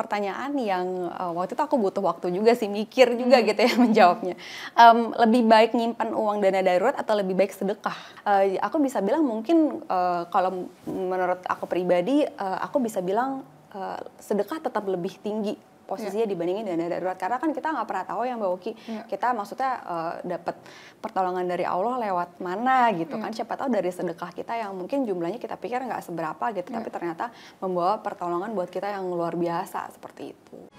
pertanyaan yang waktu itu aku butuh waktu juga sih, mikir juga gitu ya menjawabnya. Lebih baik nyimpan uang dana darurat atau lebih baik sedekah? Aku bisa bilang mungkin kalau menurut aku pribadi, aku bisa bilang sedekah tetap lebih tinggi posisinya dibandingin dana darurat, karena kan kita nggak pernah tahu ya Mbak Oki, kita maksudnya dapat pertolongan dari Allah lewat mana gitu kan, siapa tahu dari sedekah kita yang mungkin jumlahnya kita pikir nggak seberapa gitu, tapi ternyata membawa pertolongan buat kita yang luar biasa seperti itu.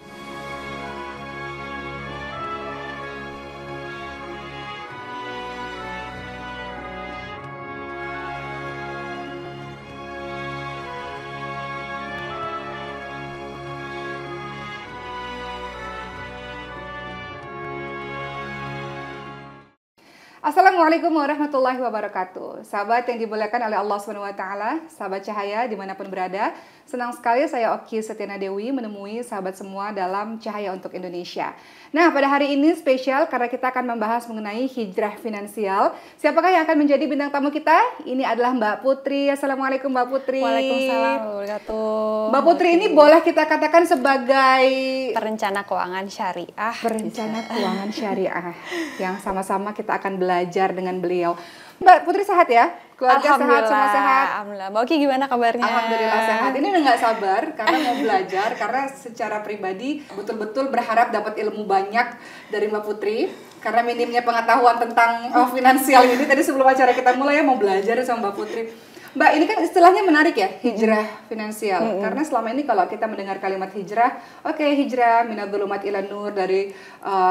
Assalamualaikum warahmatullahi wabarakatuh. Sahabat yang dimuliakan oleh Allah SWT, sahabat cahaya dimanapun berada, senang sekali saya Oki Setiana Dewi menemui sahabat semua dalam Cahaya untuk Indonesia. Nah, pada hari ini spesial karena kita akan membahas mengenai hijrah finansial. Siapakah yang akan menjadi bintang tamu kita? Ini adalah Mbak Putri. Assalamualaikum Mbak Putri. Waalaikumsalam warahmatullahi wabarakatuh. Mbak Putri ini boleh kita katakan sebagai perencana keuangan syariah. Perencana keuangan syariah yang sama-sama kita akan belajar dengan beliau. Mbak Putri sehat ya? Keluarga sehat, semua sehat? Alhamdulillah. Mbak Oki gimana kabarnya? Alhamdulillah sehat. Ini udah gak sabar karena mau belajar, karena secara pribadi betul-betul berharap dapat ilmu banyak dari Mbak Putri. Karena minimnya pengetahuan tentang finansial ini, tadi sebelum acara kita mulai ya mau belajar sama Mbak Putri. Mbak, ini kan istilahnya menarik ya, hijrah finansial. Karena selama ini kalau kita mendengar kalimat hijrah, oke, hijrah minadz-dzulumat ilan nur, dari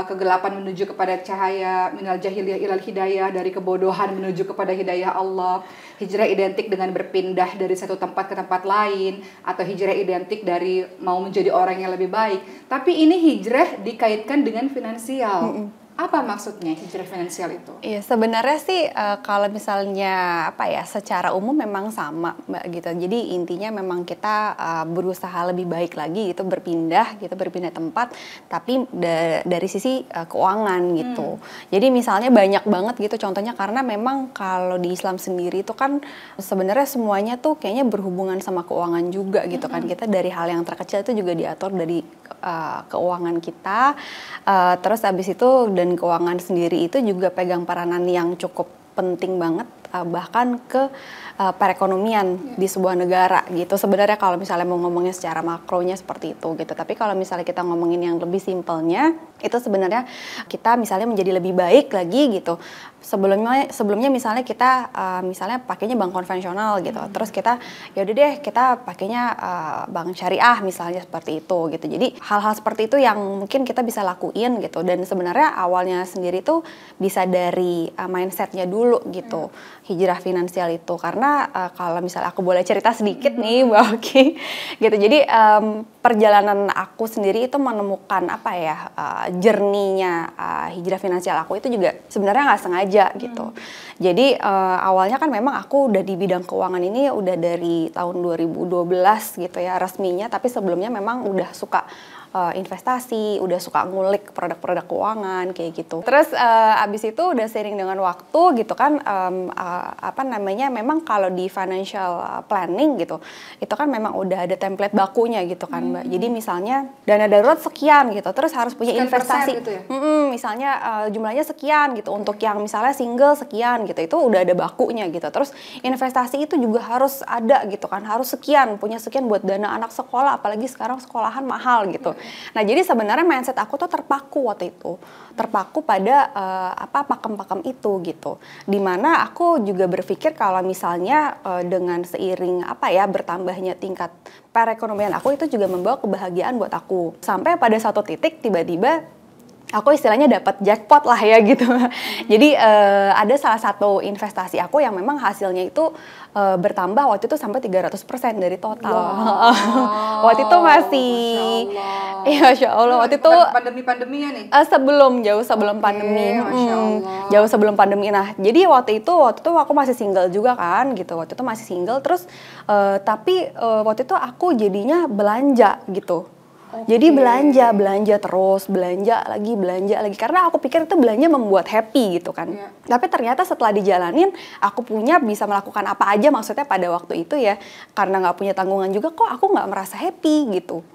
kegelapan menuju kepada cahaya, minal jahiliyah ilal hidayah, dari kebodohan menuju kepada hidayah Allah. Hijrah identik dengan berpindah dari satu tempat ke tempat lain, atau hijrah identik dari mau menjadi orang yang lebih baik. Tapi ini hijrah dikaitkan dengan finansial. Apa maksudnya hijrah finansial itu? Iya, sebenarnya sih kalau misalnya secara umum memang sama Mbak gitu. Jadi intinya memang kita berusaha lebih baik lagi gitu, berpindah tempat, tapi dari sisi keuangan gitu. Jadi misalnya banyak banget gitu contohnya, karena memang kalau di Islam sendiri itu kan sebenarnya semuanya tuh kayaknya berhubungan sama keuangan juga gitu kan. Kita dari hal yang terkecil itu juga diatur dari keuangan kita, terus abis itu dan keuangan sendiri itu juga pegang peranan yang cukup penting banget, bahkan ke perekonomian di sebuah negara gitu. Sebenarnya kalau misalnya mau ngomongnya secara makronya seperti itu gitu, tapi kalau misalnya kita ngomongin yang lebih simpelnya, itu sebenarnya kita misalnya menjadi lebih baik lagi gitu. Sebelumnya misalnya kita misalnya pakainya bank konvensional gitu, terus kita yaudah deh kita pakainya bank syariah misalnya seperti itu gitu. Jadi hal-hal seperti itu yang mungkin kita bisa lakuin gitu, dan sebenarnya awalnya sendiri tuh bisa dari mindsetnya dulu gitu, hijrah finansial itu. Karena kalau misalnya aku boleh cerita sedikit nih Mbak Oki gitu, jadi perjalanan aku sendiri itu menemukan journey-nya hijrah finansial aku itu juga sebenarnya nggak sengaja gitu. Jadi awalnya kan memang aku udah di bidang keuangan ini udah dari tahun 2012 gitu ya resminya, tapi sebelumnya memang udah suka investasi, udah suka ngulik produk-produk keuangan kayak gitu. Terus abis itu udah seiring dengan waktu gitu kan, memang kalau di financial planning gitu, itu kan memang udah ada template bakunya gitu kan Mbak. Jadi misalnya dana darurat sekian gitu, terus harus punya investasi gitu ya? Misalnya jumlahnya sekian gitu, untuk yang misalnya single sekian gitu, itu udah ada bakunya gitu. Terus investasi itu juga harus ada gitu kan, harus sekian, punya sekian buat dana anak sekolah, apalagi sekarang sekolahan mahal gitu. Nah, jadi sebenarnya mindset aku tuh terpaku waktu itu, terpaku pada pakem-pakem itu gitu. Dimana aku juga berpikir kalau misalnya dengan seiring bertambahnya tingkat perekonomian aku, itu juga membawa kebahagiaan buat aku. Sampai pada satu titik tiba-tiba aku istilahnya dapat jackpot lah ya gitu. Jadi ada salah satu investasi aku yang memang hasilnya itu bertambah waktu itu sampai 300% dari total. Wow. Waktu itu masih, Masya Allah. Waktu itu pandemi-pandeminya nih? Jauh sebelum pandemi. Masya Allah. Jauh sebelum pandemi. Nah, jadi waktu itu aku masih single juga kan gitu. Waktu itu masih single, terus tapi waktu itu aku jadinya belanja gitu. Jadi belanja terus, belanja lagi, karena aku pikir itu belanja membuat happy gitu kan. Tapi ternyata setelah dijalanin, aku bisa melakukan apa aja maksudnya pada waktu itu ya, karena nggak punya tanggungan juga, kok aku nggak merasa happy gitu.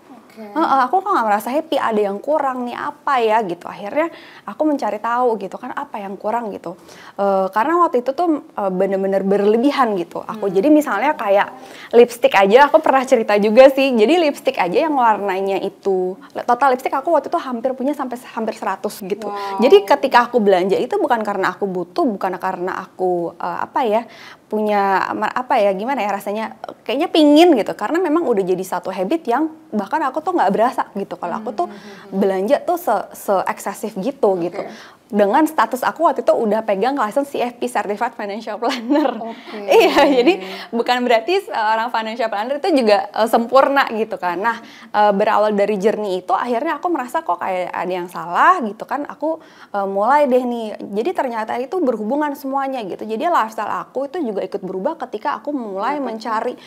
Aku kok nggak merasa happy, ada yang kurang nih, apa ya gitu. Akhirnya aku mencari tahu gitu kan, apa yang kurang gitu. Karena waktu itu tuh bener-bener berlebihan gitu. Aku jadi misalnya kayak lipstick aja, aku pernah cerita juga sih. Jadi lipstick aja yang warnanya itu, total lipstick aku waktu itu hampir punya sampai hampir 100 gitu. Jadi ketika aku belanja itu bukan karena aku butuh, bukan karena aku punya gimana ya rasanya, kayaknya pingin gitu, karena memang udah jadi satu habit yang bahkan aku tuh nggak berasa gitu kalau aku tuh belanja tuh se-eksesif gitu. Dengan status aku waktu itu udah pegang license CFP, Certified Financial Planner. Iya, jadi bukan berarti orang financial planner itu juga sempurna gitu kan. Nah, berawal dari journey itu akhirnya aku merasa kok kayak ada yang salah gitu kan. Aku mulai deh nih. Jadi ternyata itu berhubungan semuanya gitu. Jadi lifestyle aku itu juga ikut berubah ketika aku mulai mencari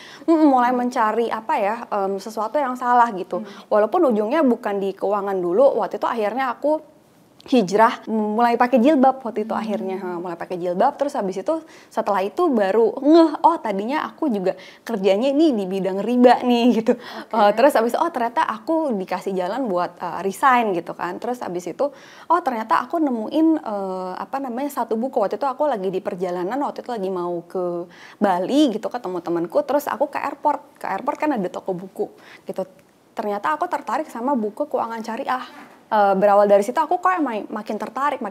sesuatu yang salah gitu. Walaupun ujungnya bukan di keuangan dulu. Waktu itu akhirnya aku hijrah mulai pakai jilbab waktu itu akhirnya mulai pakai jilbab, terus habis itu setelah itu baru tadinya aku juga kerjanya ini di bidang riba nih gitu. Terus habis itu ternyata aku dikasih jalan buat resign gitu kan. Terus habis itu ternyata aku nemuin satu buku. Waktu itu aku lagi di perjalanan, waktu itu lagi mau ke Bali gitu, ketemu temanku, terus aku ke airport kan ada toko buku gitu. Ternyata aku tertarik sama buku keuangan syariah. Berawal dari situ aku kok makin tertarik.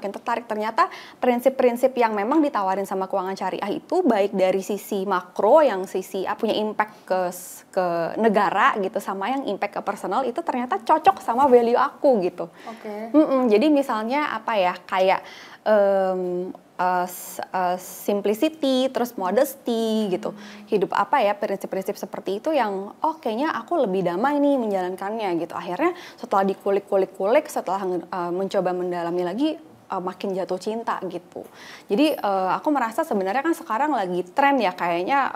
Ternyata prinsip-prinsip yang memang ditawarin sama keuangan syariah itu baik dari sisi makro yang sisi punya impact ke negara gitu, sama yang impact ke personal itu ternyata cocok sama value aku gitu. Jadi misalnya kayak simplicity, terus modesty gitu. Hidup prinsip-prinsip seperti itu yang kayaknya aku lebih damai nih menjalankannya gitu. Akhirnya setelah dikulik-kulik, setelah mencoba mendalami lagi, makin jatuh cinta gitu. Jadi aku merasa sebenarnya kan sekarang lagi tren ya kayaknya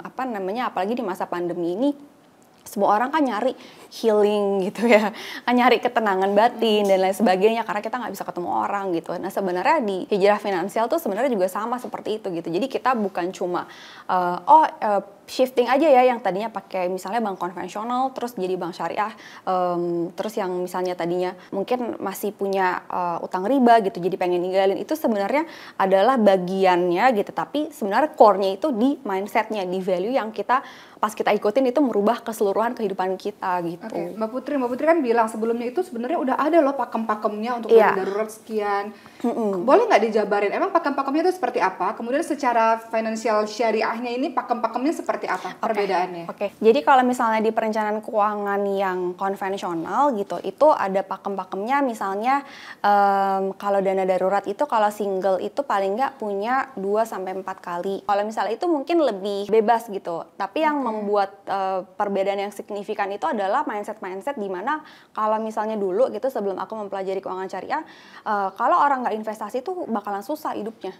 apalagi di masa pandemi ini, semua orang kan nyari healing gitu ya, kan nyari ketenangan batin dan lain sebagainya karena kita nggak bisa ketemu orang gitu. Nah sebenarnya di hijrah finansial tuh sebenarnya juga sama seperti itu gitu. Jadi kita bukan cuma shifting aja ya yang tadinya pakai misalnya bank konvensional terus jadi bank syariah, terus yang misalnya tadinya mungkin masih punya utang riba gitu jadi pengen ninggalin, itu sebenarnya adalah bagiannya gitu, tapi sebenarnya core-nya itu di mindset-nya, di value yang kita pas kita ikutin itu merubah keseluruhan kehidupan kita gitu. Mbak Putri kan bilang sebelumnya itu sebenarnya udah ada loh pakem-pakemnya untuk dana darurat sekian. Boleh nggak dijabarin emang pakem-pakemnya itu seperti apa? Kemudian secara finansial syariahnya ini pakem-pakemnya seperti apa perbedaannya? Jadi kalau misalnya di perencanaan keuangan yang konvensional gitu, itu ada pakem-pakemnya. Misalnya kalau dana darurat itu kalau single itu paling nggak punya 2-4 kali. Kalau misalnya itu mungkin lebih bebas gitu. Tapi yang membuat perbedaan yang signifikan itu adalah mindset di mana kalau misalnya dulu gitu sebelum aku mempelajari keuangan syariah, kalau orang nggak investasi itu bakalan susah hidupnya.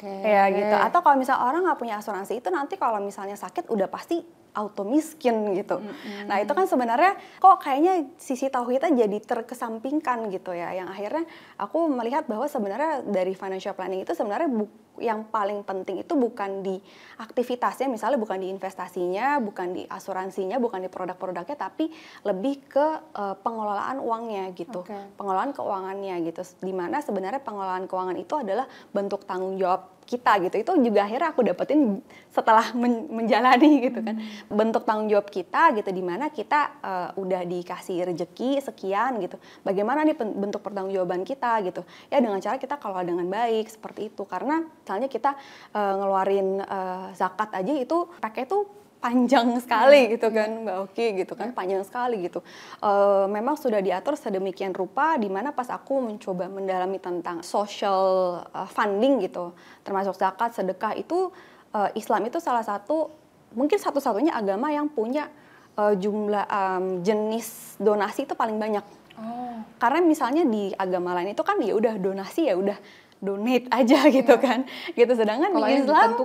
Ya gitu. Atau kalau misalnya orang nggak punya asuransi itu nanti kalau misalnya sakit udah pasti auto miskin gitu. Nah itu kan sebenarnya kok kayaknya sisi tauhidnya jadi terkesampingkan gitu ya. Yang akhirnya aku melihat bahwa sebenarnya dari financial planning itu sebenarnya yang paling penting itu bukan di aktivitasnya, misalnya bukan di investasinya, bukan di asuransinya, bukan di produk-produknya, tapi lebih ke pengelolaan uangnya gitu, pengelolaan keuangannya gitu. Dimana sebenarnya pengelolaan keuangan itu adalah bentuk tanggung jawab kita gitu. Itu juga akhirnya aku dapetin setelah menjalani gitu kan, bentuk tanggung jawab kita gitu, dimana kita udah dikasih rezeki sekian gitu, bagaimana nih bentuk pertanggungjawaban kita gitu ya, dengan cara kita kelola dengan baik seperti itu. Karena misalnya kita ngeluarin zakat aja itu pakai itu panjang sekali gitu kan Mbak Oki gitu kan, panjang sekali gitu. Memang sudah diatur sedemikian rupa, dimana pas aku mencoba mendalami tentang social funding gitu, termasuk zakat, sedekah itu, Islam itu salah satu, mungkin satu-satunya agama yang punya jumlah jenis donasi itu paling banyak. Karena misalnya di agama lain itu kan ya udah donasi ya udah donate aja gitu kan gitu, sedangkan kalau di Islam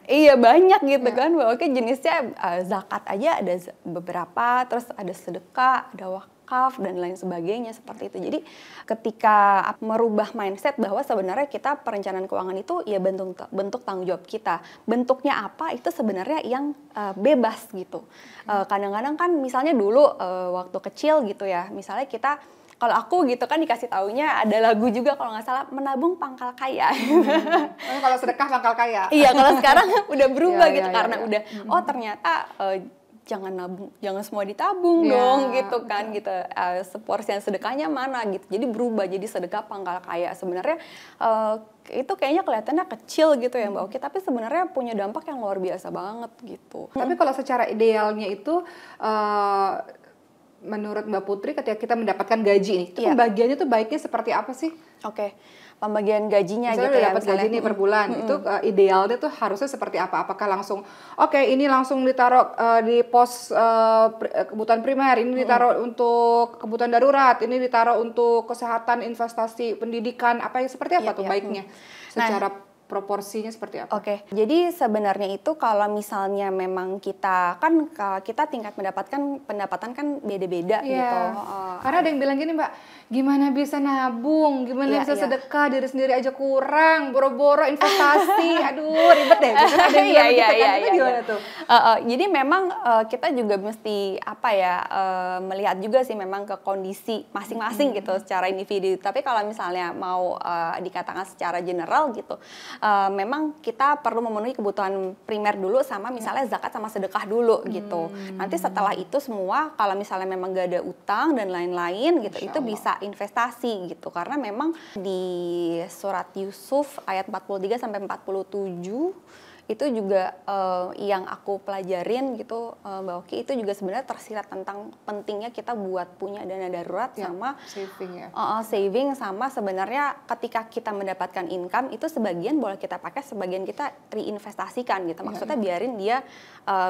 iya banyak gitu kan. Jenisnya zakat aja ada beberapa, terus ada sedekah, ada wakaf dan lain sebagainya seperti itu. Jadi ketika merubah mindset bahwa sebenarnya kita perencanaan keuangan itu ya bentuk tanggung jawab kita. Bentuknya apa itu sebenarnya yang bebas gitu. Kadang-kadang kan misalnya dulu waktu kecil gitu ya, misalnya kita kalau aku gitu kan dikasih taunya ada lagu juga kalau nggak salah, menabung pangkal kaya. Kalau sedekah pangkal kaya. Iya, kalau sekarang udah berubah gitu karena udah ternyata jangan nabung, jangan semua ditabung dong gitu kan gitu. Seporsian sedekahnya mana gitu. Jadi berubah jadi sedekah pangkal kaya. Sebenarnya itu kayaknya kelihatannya kecil gitu ya Mbak Oki, tapi sebenarnya punya dampak yang luar biasa banget gitu. Tapi kalau secara idealnya itu menurut Mbak Putri ketika kita mendapatkan gaji nih, itu pembagiannya tuh baiknya seperti apa sih? Oke. Pembagian gajinya misalnya gitu ya. Dapat gaji nih per bulan, itu idealnya tuh harusnya seperti apa? Apakah langsung ini langsung ditaruh di pos kebutuhan primer, ini ditaruh untuk kebutuhan darurat, ini ditaruh untuk kesehatan, investasi, pendidikan, seperti apa tuh baiknya? Secara proporsinya seperti apa? Oke, jadi sebenarnya itu kalau misalnya memang kita tingkat pendapatan kan beda-beda gitu. Karena ada yang bilang gini Mbak, gimana bisa nabung, gimana bisa sedekah, diri sendiri aja kurang, boro-boro investasi, aduh ribet deh. Ada yang bilang gitu kan, itu gimana tuh? Jadi memang kita juga mesti melihat juga sih memang ke kondisi masing-masing gitu secara individu. Tapi kalau misalnya mau dikatakan secara general gitu, memang kita perlu memenuhi kebutuhan primer dulu sama misalnya zakat sama sedekah dulu gitu. Nanti setelah itu semua kalau misalnya memang gak ada utang dan lain-lain gitu, itu bisa investasi gitu. Karena memang di surat Yusuf ayat 43 sampai 47 itu juga yang aku pelajarin gitu Mbak Oki, itu juga sebenarnya tersirat tentang pentingnya kita buat punya dana darurat sama saving sama sebenarnya ketika kita mendapatkan income itu sebagian boleh kita pakai, sebagian kita reinvestasikan gitu. Maksudnya biarin dia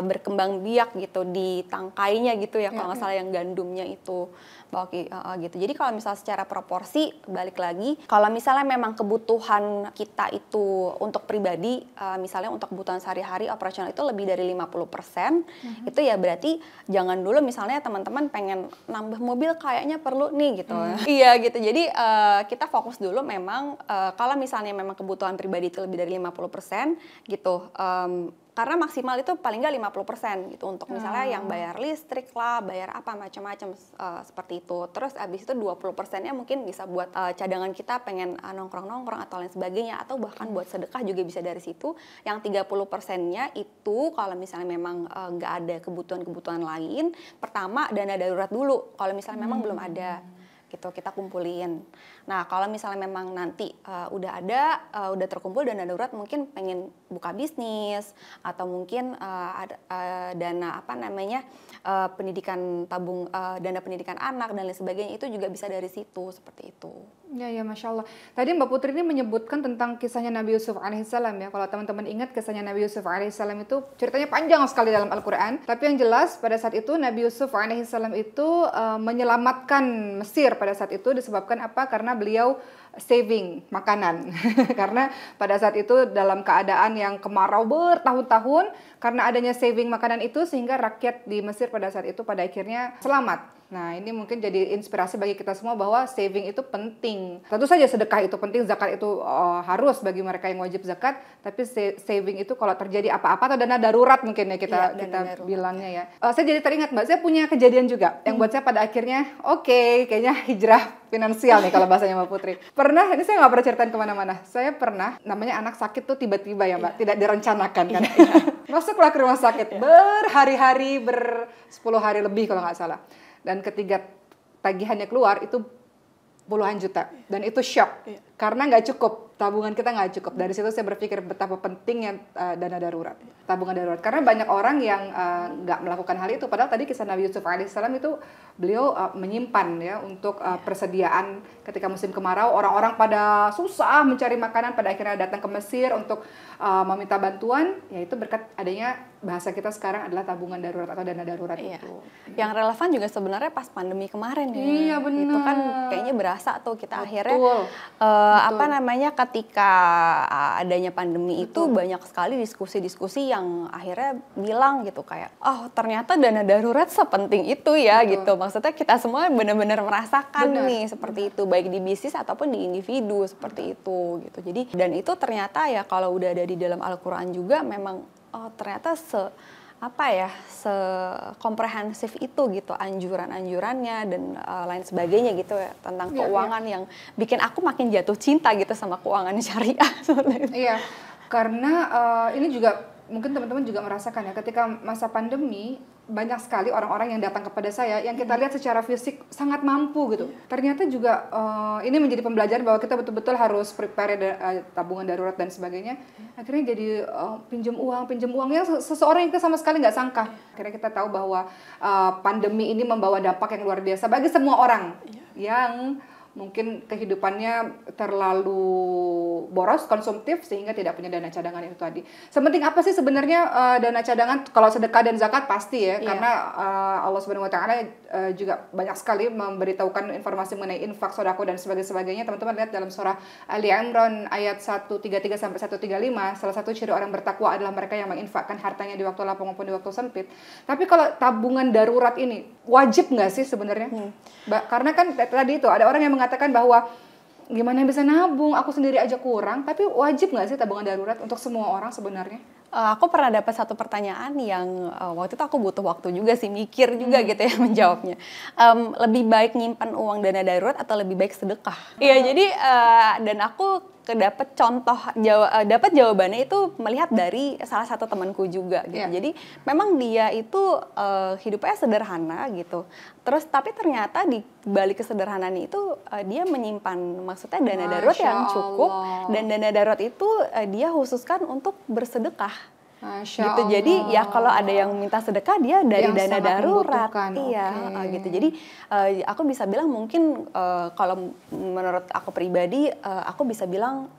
berkembang biak gitu di tangkainya gitu ya, kalau nggak salah yang gandumnya itu Mbak Oki gitu. Jadi kalau misalnya secara proporsi balik lagi, kalau misalnya memang kebutuhan kita itu untuk pribadi, misalnya untuk kebutuhan sehari-hari operasional itu lebih dari 50%, itu ya berarti jangan dulu misalnya teman-teman pengen nambah mobil kayaknya perlu nih gitu. Iya gitu. Jadi kita fokus dulu memang kalau misalnya memang kebutuhan pribadi itu lebih dari 50% gitu. Karena maksimal itu paling nggak 50% gitu untuk misalnya yang bayar listrik lah, bayar apa macam-macam seperti itu. Terus abis itu 20%-nya mungkin bisa buat cadangan kita pengen nongkrong-nongkrong atau lain sebagainya, atau bahkan buat sedekah juga bisa dari situ. Yang 30%-nya itu kalau misalnya memang nggak ada kebutuhan-kebutuhan lain, pertama dana darurat dulu kalau misalnya memang belum ada gitu, kita kumpulin. Nah kalau misalnya memang nanti udah terkumpul dana darurat, mungkin pengen buka bisnis atau mungkin ada dana pendidikan tabung, dana pendidikan anak dan lain sebagainya, itu juga bisa dari situ seperti itu. Ya, Masya Allah. Tadi Mbak Putri ini menyebutkan tentang kisahnya Nabi Yusuf alaihissalam ya. Kalau teman-teman ingat kisahnya Nabi Yusuf alaihissalam itu ceritanya panjang sekali dalam Al-Quran. Tapi yang jelas pada saat itu Nabi Yusuf alaihissalam itu menyelamatkan Mesir pada saat itu disebabkan apa? Karena beliau saving makanan. Karena pada saat itu dalam keadaan yang kemarau bertahun-tahun, karena adanya saving makanan itu sehingga rakyat di Mesir pada saat itu pada akhirnya selamat. Nah ini mungkin jadi inspirasi bagi kita semua bahwa saving itu penting. Tentu saja sedekah itu penting, zakat itu harus bagi mereka yang wajib zakat. Tapi saving itu kalau terjadi apa-apa atau dana darurat mungkin ya kita bilangnya ya. Saya jadi teringat Mbak, saya punya kejadian juga yang buat saya pada akhirnya kayaknya hijrah finansial nih kalau bahasanya Mbak Putri. Pernah, ini saya nggak pernah ceritain kemana-mana. Saya pernah, namanya anak sakit tuh tiba-tiba ya Mbak, tidak direncanakan kan. Masuklah ke rumah sakit berhari-hari, 10 hari lebih kalau nggak salah. Dan ketika tagihannya keluar itu puluhan juta, dan itu shock karena nggak cukup, tabungan kita nggak cukup. Dari situ saya berpikir betapa pentingnya dana darurat, tabungan darurat, karena banyak orang yang nggak melakukan hal itu. Padahal tadi kisah Nabi Yusuf alaihissalam itu beliau menyimpan ya untuk persediaan ketika musim kemarau, orang-orang pada susah mencari makanan, pada akhirnya datang ke Mesir untuk meminta bantuan, yaitu berkat adanya bahasa kita sekarang adalah tabungan darurat atau dana darurat itu. Yang relevan juga sebenarnya pas pandemi kemarin ya. Iya benar. Itu kan kayaknya berasa tuh kita akhirnya Betul. ketika adanya pandemi itu banyak sekali diskusi-diskusi yang akhirnya bilang gitu kayak, oh ternyata dana darurat sepenting itu ya. Betul. Gitu. Maksudnya kita semua benar-benar merasakan nih seperti itu, baik di bisnis ataupun di individu seperti itu gitu. Jadi dan itu ternyata ya kalau udah ada di dalam Al-Qur'an juga memang ternyata sekomprehensif itu gitu anjuran-anjurannya dan lain sebagainya gitu ya tentang keuangan yang bikin aku makin jatuh cinta gitu sama keuangan syariah seperti itu. Iya, karena ini juga mungkin teman-teman juga merasakan ya ketika masa pandemi banyak sekali orang-orang yang datang kepada saya yang kita lihat secara fisik sangat mampu gitu. Ternyata juga ini menjadi pembelajaran bahwa kita betul-betul harus prepare tabungan darurat dan sebagainya. Akhirnya jadi pinjam uangnya seseorang yang kita sama sekali nggak sangka. Akhirnya kita tahu bahwa pandemi ini membawa dampak yang luar biasa bagi semua orang yang mungkin kehidupannya terlalu boros, konsumtif sehingga tidak punya dana cadangan itu tadi. Sepenting apa sih sebenarnya dana cadangan? Kalau sedekah dan zakat pasti ya, karena Allah Subhanahu Wa Taala juga banyak sekali memberitahukan informasi mengenai infak, sedekah dan sebagainya. Teman-teman lihat dalam surah Ali Imran ayat 133 sampai 135, salah satu ciri orang bertakwa adalah mereka yang menginfakkan hartanya di waktu lapang maupun di waktu sempit. Tapi kalau tabungan darurat ini wajib nggak sih sebenarnya? Karena kan tadi itu ada orang yang mengatakan bahwa gimana bisa nabung, aku sendiri aja kurang, tapi wajib nggak sih tabungan darurat untuk semua orang sebenarnya? Aku pernah dapat satu pertanyaan yang waktu itu aku butuh waktu juga sih mikir juga gitu ya menjawabnya. Lebih baik nyimpan uang dana darurat atau lebih baik sedekah? Iya jadi dan aku dapat dapat jawabannya itu melihat dari salah satu temanku juga gitu. Jadi memang dia itu hidupnya sederhana gitu. Terus tapi ternyata di balik kesederhanaan itu dia menyimpan maksudnya dana darurat yang cukup dan dana darurat itu dia khususkan untuk bersedekah. Gitu. Jadi ya kalau ada yang minta sedekah dia dari yang dana darurat. Iya, gitu. Jadi aku bisa bilang mungkin kalau menurut aku pribadi aku bisa bilang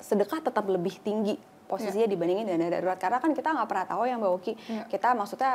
sedekah tetap lebih tinggi posisinya dibandingin dana darurat karena kan kita nggak pernah tahu ya Mbak Oki kita maksudnya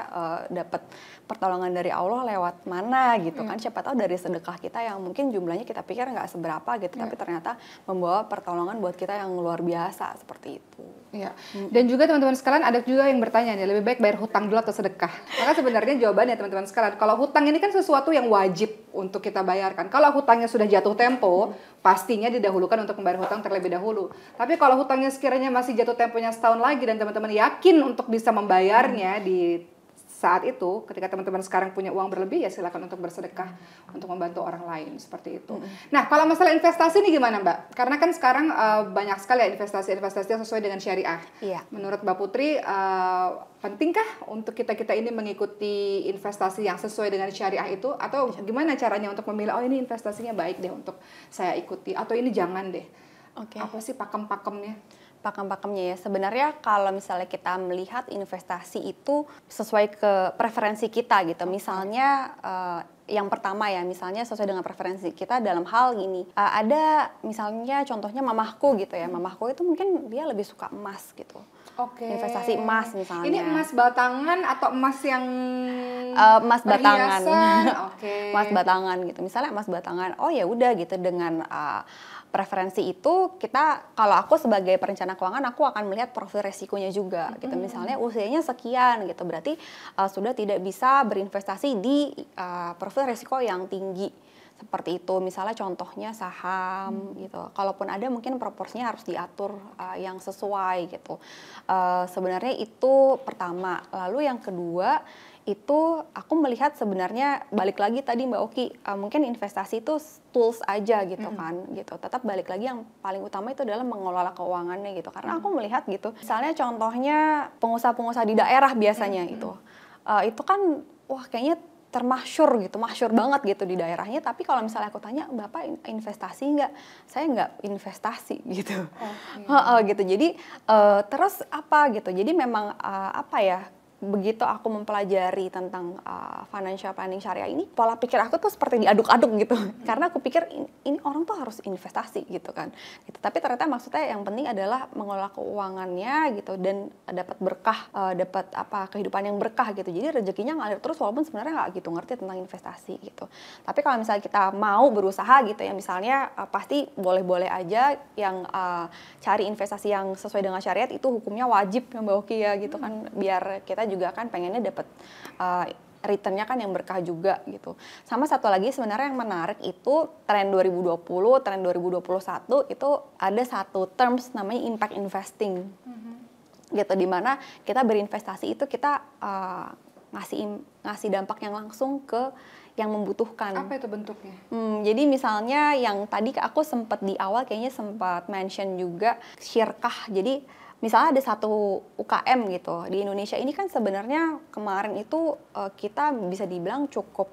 dapat pertolongan dari Allah lewat mana gitu kan siapa tahu dari sedekah kita yang mungkin jumlahnya kita pikir nggak seberapa gitu tapi ternyata membawa pertolongan buat kita yang luar biasa seperti itu. Iya. Dan juga teman-teman sekalian ada juga yang bertanya nih lebih baik bayar hutang dulu atau sedekah. Maka sebenarnya jawabannya teman-teman sekalian kalau hutang ini kan sesuatu yang wajib untuk kita bayarkan. Kalau hutangnya sudah jatuh tempo pastinya didahulukan untuk membayar hutang terlebih dahulu. Tapi kalau hutangnya sekiranya masih jatuh temponya setahun lagi dan teman-teman yakin untuk bisa membayarnya di saat itu, ketika teman-teman sekarang punya uang berlebih ya silakan untuk bersedekah untuk membantu orang lain seperti itu. Nah kalau masalah investasi ini gimana Mbak? Karena kan sekarang banyak sekali ya investasi-investasi yang sesuai dengan syariah. Menurut Mbak Putri pentingkah untuk kita ini mengikuti investasi yang sesuai dengan syariah itu atau gimana caranya untuk memilih oh ini investasinya baik deh untuk saya ikuti atau ini jangan deh? Apa sih pakem-pakemnya? Pakem-pakemnya ya sebenarnya kalau misalnya kita melihat investasi itu sesuai ke preferensi kita gitu misalnya yang pertama ya misalnya sesuai dengan preferensi kita dalam hal gini ada misalnya contohnya mamahku gitu ya mamahku itu mungkin dia lebih suka emas gitu investasi emas misalnya ini emas batangan atau emas yang emas batangan emas batangan gitu misalnya emas batangan oh ya udah gitu dengan preferensi itu kita kalau aku sebagai perencana keuangan aku akan melihat profil resikonya juga gitu misalnya usianya sekian gitu berarti sudah tidak bisa berinvestasi di profil resiko yang tinggi seperti itu misalnya contohnya saham gitu kalaupun ada mungkin proporsinya harus diatur yang sesuai gitu sebenarnya itu pertama lalu yang kedua itu aku melihat sebenarnya balik lagi tadi Mbak Oki mungkin investasi itu tools aja gitu kan gitu tetap balik lagi yang paling utama itu adalah mengelola keuangannya gitu karena aku melihat gitu misalnya contohnya pengusaha-pengusaha di daerah biasanya itu kan wah kayaknya termasyhur gitu masyhur banget gitu di daerahnya tapi kalau misalnya aku tanya Bapak investasi nggak saya nggak investasi gitu gitu jadi terus apa gitu jadi memang apa ya begitu aku mempelajari tentang financial planning syariah ini, pola pikir aku tuh seperti diaduk-aduk gitu. Karena aku pikir ini orang tuh harus investasi gitu kan. Gitu. Tapi ternyata maksudnya yang penting adalah mengelola keuangannya gitu dan dapat berkah, dapat kehidupan yang berkah gitu. Jadi rezekinya ngalir terus walaupun sebenarnya nggak gitu ngerti tentang investasi gitu. Tapi kalau misalnya kita mau berusaha gitu ya, misalnya pasti boleh-boleh aja yang cari investasi yang sesuai dengan syariat itu hukumnya wajib yang Mbak Oki ya gitu kan, biar kita juga kan pengennya dapat returnnya kan yang berkah juga gitu. Sama satu lagi sebenarnya yang menarik itu tren 2020, tren 2021 itu ada satu terms namanya impact investing. Gitu, dimana kita berinvestasi itu kita ngasih dampak yang langsung ke yang membutuhkan. Apa itu bentuknya? Jadi misalnya yang tadi aku sempat di awal kayaknya sempat mention juga syirkah. Jadi misalnya ada satu UKM gitu di Indonesia ini kan sebenarnya kemarin itu kita bisa dibilang cukup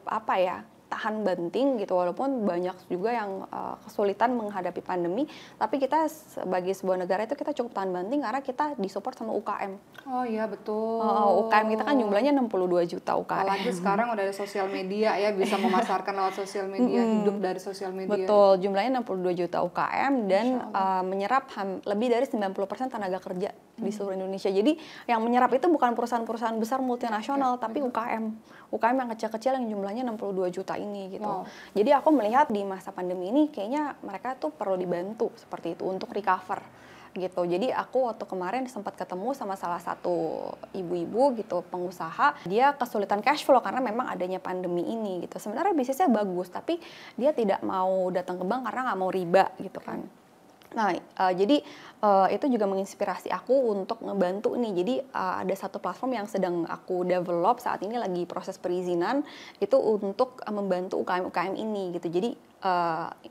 tahan banting gitu, walaupun banyak juga yang kesulitan menghadapi pandemi, tapi kita sebagai sebuah negara itu kita cukup tahan banting karena kita disupport sama UKM. Oh iya betul. UKM kita kan jumlahnya 62 juta UKM. Apalagi sekarang udah ada sosial media ya, bisa memasarkan lewat sosial media, hidup dari sosial media. Betul, jumlahnya 62 juta UKM dan menyerap lebih dari 90% tenaga kerja di seluruh Indonesia. Jadi yang menyerap itu bukan perusahaan-perusahaan besar multinasional, tapi UKM. UKM yang kecil-kecil yang jumlahnya 62 juta ini gitu. Wow. Jadi aku melihat di masa pandemi ini kayaknya mereka tuh perlu dibantu seperti itu untuk recover gitu. Jadi aku waktu kemarin sempat ketemu sama salah satu ibu-ibu gitu, pengusaha, dia kesulitan cash flow karena memang adanya pandemi ini gitu. Sebenarnya bisnisnya bagus, tapi dia tidak mau datang ke bank karena nggak mau riba gitu kan. Nah, jadi itu juga menginspirasi aku untuk ngebantu nih. Jadi ada satu platform yang sedang aku develop saat ini lagi proses perizinan itu untuk membantu UKM-UKM ini gitu. Jadi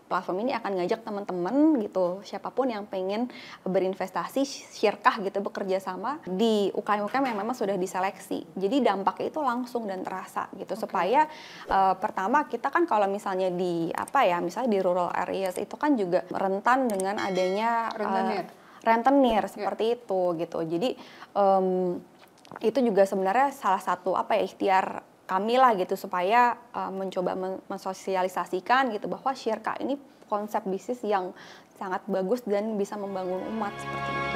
platform ini akan ngajak teman-teman gitu, siapapun yang pengen berinvestasi syirkah gitu, bekerja sama di UKM-UKM yang memang sudah diseleksi. Jadi dampaknya itu langsung dan terasa gitu. Supaya pertama kita kan kalau misalnya di misalnya di rural areas itu kan juga rentan dengan adanya rentenir seperti itu gitu. Jadi itu juga sebenarnya salah satu ikhtiar kami lah gitu supaya mencoba mensosialisasikan gitu bahwa syirkah ini konsep bisnis yang sangat bagus dan bisa membangun umat seperti itu.